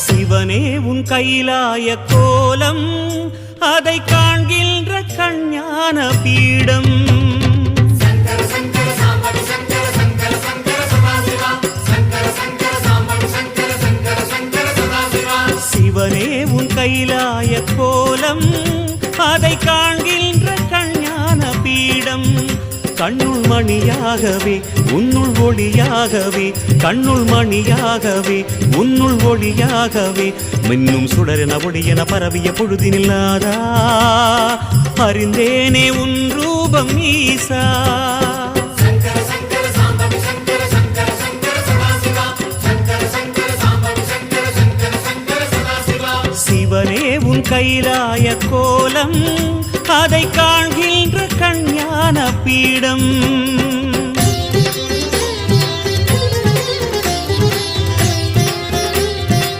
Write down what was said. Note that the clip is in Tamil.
சிவனே உன் கைலாய கோலம் அதை காண்கின்ற கஞ்ஞான பீடம் சிவனே உன் கைலாய கோலம் அதை காண்கின்ற கஞ்ஞான பீடம் கண்ணுள் மணியாகவே உன்னுள் ஒளியாகவே கண்ணுள் மணியாகவே உன்னுள் ஒளியாகவே மின்னும் சுடரென ஒளியென பரவிய பொழுதினில்லாதா அறிந்தேனே உன் ரூபம் ஈசா சிவனே உன் கைலாய கோலம் அதை காண்கின்ற கஞ்ஞான பீடம்